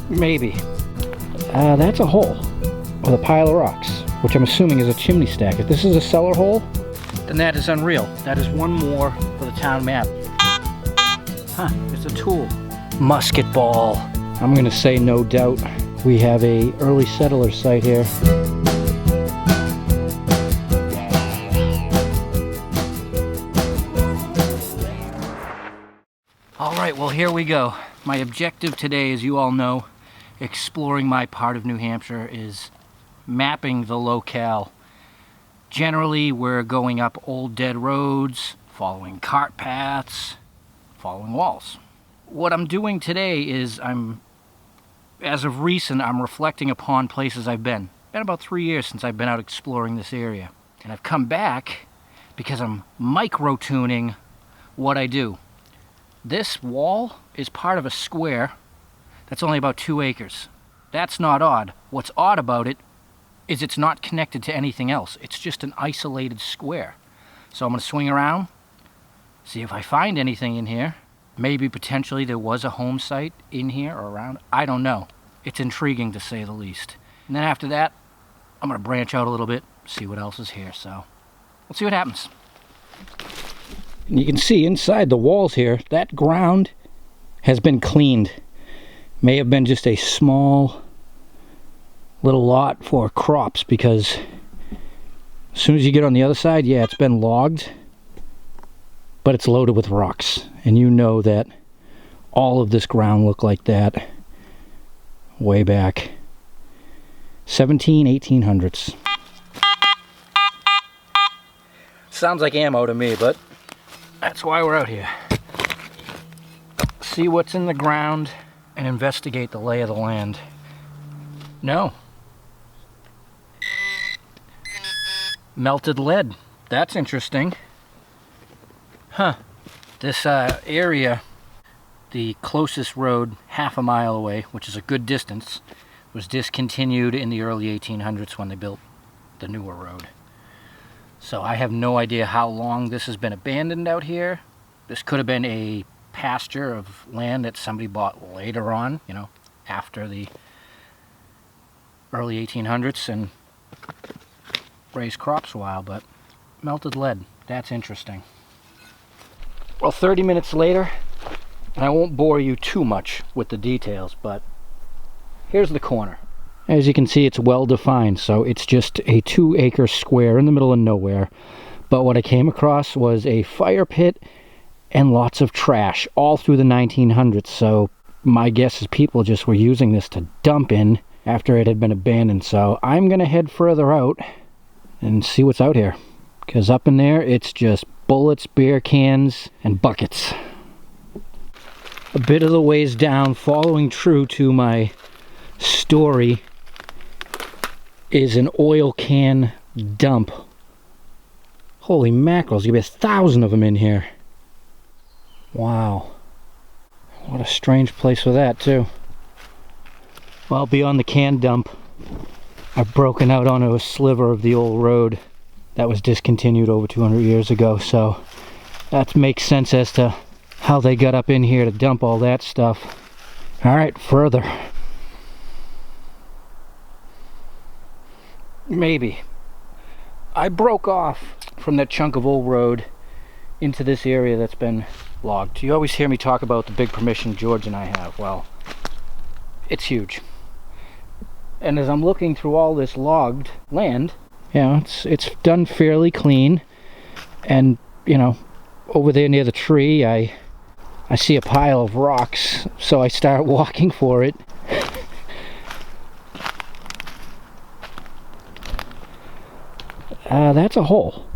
Maybe. That's a hole with a pile of rocks, which I'm assuming is a chimney stack. If this is a cellar hole, then that is unreal. That is one more for the town map. Huh, it's a tool. Musket ball. I'm gonna say no doubt we have a early settler site here. All right, well, here we go. My objective today, as you all know, exploring my part of New Hampshire, is mapping the locale. Generally, we're going up old dead roads, following cart paths, following walls. What I'm doing today is as of recent, I'm reflecting upon places I've been. It's been about 3 years since I've been out exploring this area. And I've come back because I'm micro-tuning what I do. This wall is part of a square that's only about 2 acres. That's not odd. What's odd about it is it's not connected to anything else. It's just an isolated square. So I'm gonna swing around, see if I find anything in here. Maybe potentially there was a home site in here or around. I don't know. It's intriguing to say the least. And then after that, I'm gonna branch out a little bit, see what else is here. So let's see what happens. And you can see inside the walls here, that ground has been cleaned. May have been just a small little lot for crops, because as soon as you get on the other side, yeah, it's been logged, but it's loaded with rocks. And you know that all of this ground looked like that way back 1800s. Sounds like ammo to me, but that's why we're out here. See what's in the ground and investigate the lay of the land. No. Melted lead. That's interesting. Huh. This area, the closest road half a mile away, which is a good distance, was discontinued in the early 1800s when they built the newer road. So I have no idea how long this has been abandoned out here. This could have been a pasture of land that somebody bought later on, you know, after the early 1800s, and raised crops a while. But melted lead, that's interesting. Well, 30 minutes later, and I won't bore you too much with the details, but here's the corner. As you can see, it's well defined, so it's just a 2-acre square in the middle of nowhere. But what I came across was a fire pit and lots of trash all through the 1900s. So my guess is people just were using this to dump in after it had been abandoned. So I'm gonna head further out and see what's out here, because up in there it's just bullets, beer cans, and buckets. A bit of the ways down, following true to my story, is an oil can dump. Holy mackerels, there's gonna be 1,000 of them in here. Wow. What a strange place for that, too. Well, beyond the can dump, I've broken out onto a sliver of the old road that was discontinued over 200 years ago, so that makes sense as to how they got up in here to dump all that stuff. Alright, further. Maybe. I broke off from that chunk of old road into this area that's been logged. You always hear me talk about the big permission George and I have. Well, it's huge. And as I'm looking through all this logged land, you know, it's done fairly clean. And, you know, over there near the tree, I see a pile of rocks, so I start walking for it. That's a hole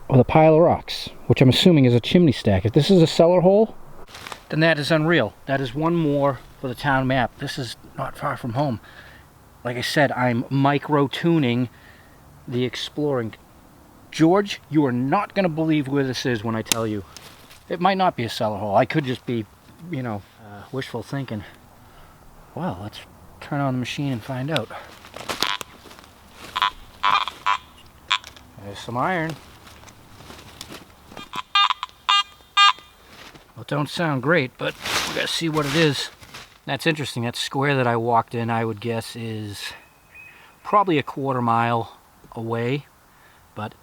with a pile of rocks, which I'm assuming is a chimney stack. If this is a cellar hole, then that is unreal. That is one more for the town map. This is not far from home. Like I said, I'm micro-tuning the exploring. George, you are not going to believe where this is when I tell you. It might not be a cellar hole. I could just be, you know, wishful thinking. Well, let's turn on the machine and find out. There's some iron. Well, it don't sound great, but we gotta see what it is. That's interesting. That square that I walked in, I would guess, is probably a quarter-mile away. But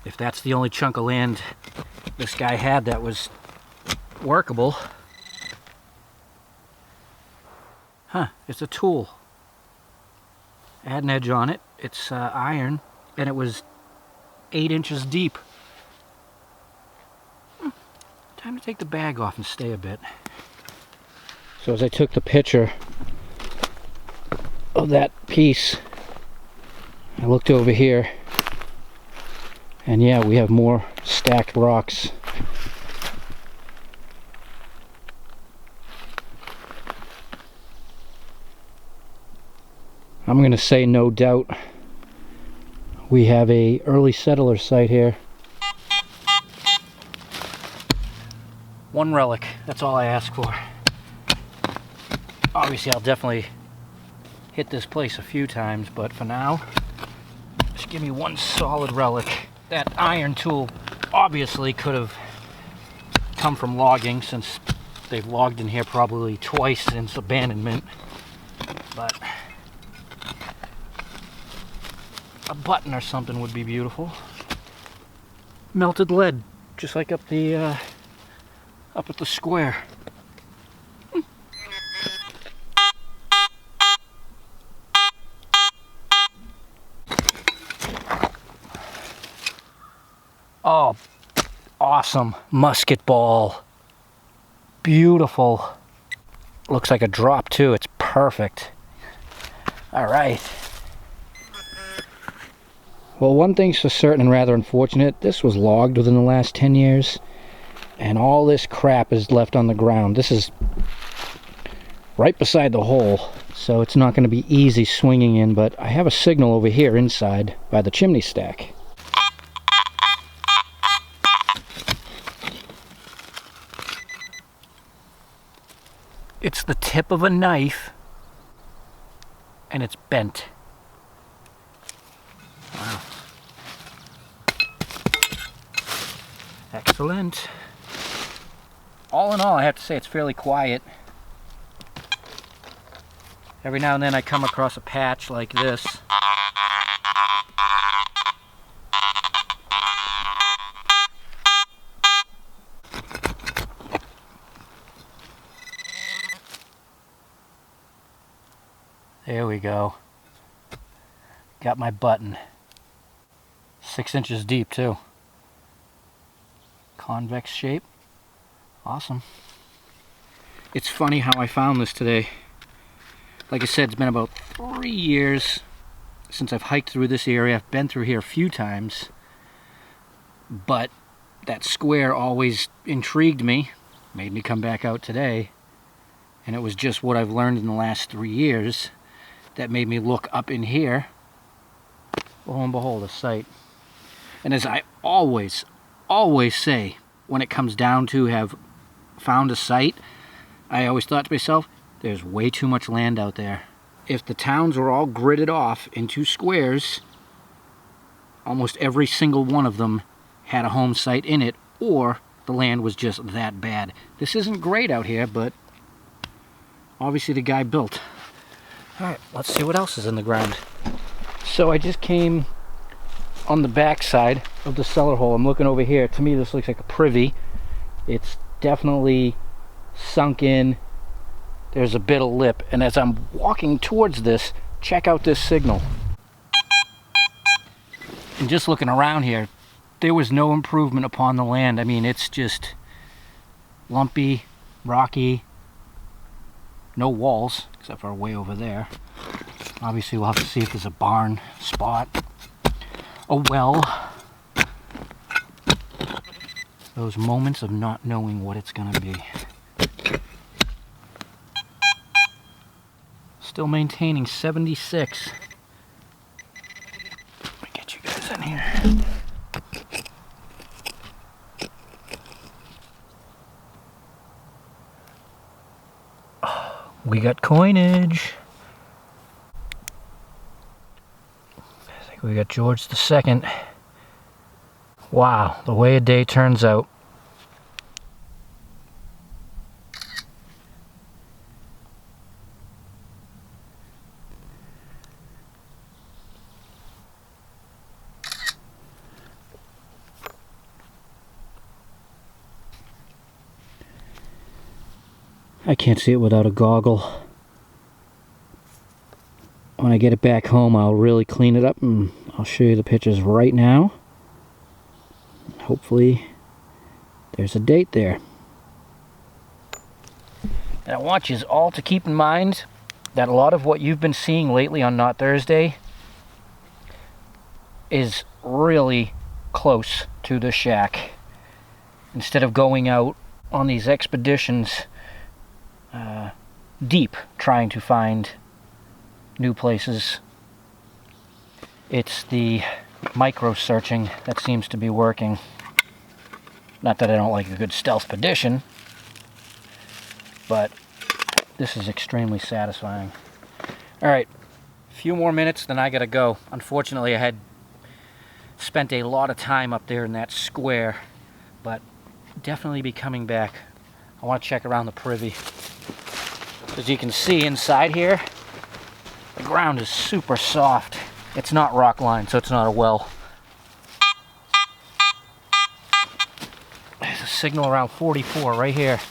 if that's the only chunk of land this guy had that was workable... Huh, it's a tool. It had an edge on it. It's iron, and it was 8 inches deep. Time to take the bag off and stay a bit. So as I took the picture of that piece, I looked over here, and yeah, we have more stacked rocks. I'm going to say no doubt we have a early settler site here. One relic, that's all I ask for. Obviously I'll definitely hit this place a few times, but for now, just give me one solid relic. That iron tool obviously could have come from logging, since they've logged in here probably twice since abandonment. But a button or something would be beautiful. Melted lead, just like up at the square. Oh, awesome. Musket ball. Beautiful. Looks like a drop too. It's perfect. All right. Well, one thing's for certain and rather unfortunate. This was logged within the last 10 years. And all this crap is left on the ground. This is right beside the hole. So it's not going to be easy swinging in. But I have a signal over here inside by the chimney stack. It's the tip of a knife, and it's bent. Wow. Excellent. All in all, I have to say it's fairly quiet. Every now and then I come across a patch like this. There we go. Got my button. 6 inches deep too. Convex shape. Awesome. It's funny how I found this today. Like I said, it's been about 3 years since I've hiked through this area. I've been through here a few times, but that square always intrigued me, made me come back out today, and it was just what I've learned in the last 3 years that made me look up in here. Lo and behold, a site. And as I always say, when it comes down to have found a site, I always thought to myself, there's way too much land out there. If the towns were all gridded off into squares, almost every single one of them had a home site in it, or the land was just that bad. This isn't great out here, but obviously the guy built. Alright, let's see what else is in the ground. So I just came on the back side of the cellar hole. I'm looking over here. To me, this looks like a privy. It's definitely sunk in. There's a bit of lip. And as I'm walking towards this, check out this signal. And just looking around here, there was no improvement upon the land. I mean, it's just lumpy, rocky, no walls, except for way over there. Obviously, we'll have to see if there's a barn spot. A well. Those moments of not knowing what it's going to be. Still maintaining 76. Let me get you guys in here. We got coinage. I think we got George II. Wow, the way a day turns out. I can't see it without a goggle. When I get it back home, I'll really clean it up and I'll show you the pictures right now. Hopefully there's a date there. And I want you all to keep in mind that a lot of what you've been seeing lately on Not Thursday is really close to the shack. Instead of going out on these expeditions deep trying to find new places, it's the micro searching that seems to be working. Not that I don't like a good stealth expedition, but this is extremely satisfying. Alright, a few more minutes, then I gotta go. Unfortunately, I had spent a lot of time up there in that square, but definitely be coming back. I want to check around the privy. As you can see inside here, the ground is super soft. It's not rock lined, so it's not a well. There's a signal around 44 right here.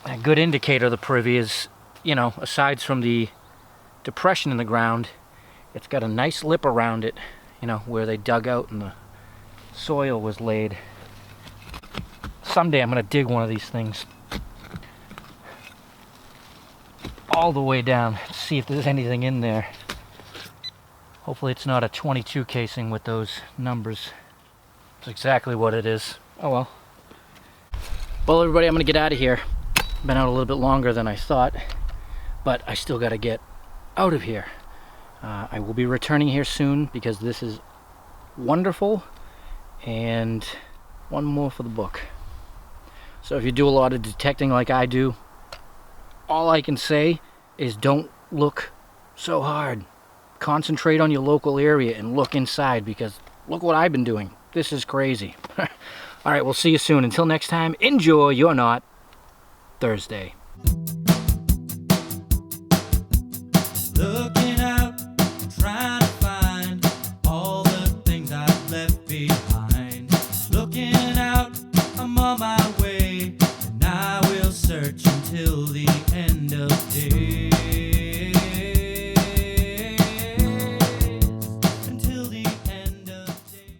A good indicator of the privy is, you know, aside from the depression in the ground, it's got a nice lip around it, you know, where they dug out and the soil was laid. Someday I'm going to dig one of these things all the way down, see if there's anything in there. Hopefully it's not a 22 casing with those numbers. It's exactly what it is. Oh well. Well, everybody, I'm going to get out of here. Been out a little bit longer than I thought, but I still got to get out of here. I will be returning here soon because this is wonderful, and one more for the book. So if you do a lot of detecting like I do, all I can say is don't look so hard. Concentrate on your local area and look inside, because look what I've been doing. This is crazy. Alright, we'll see you soon. Until next time, enjoy your Not Thursday.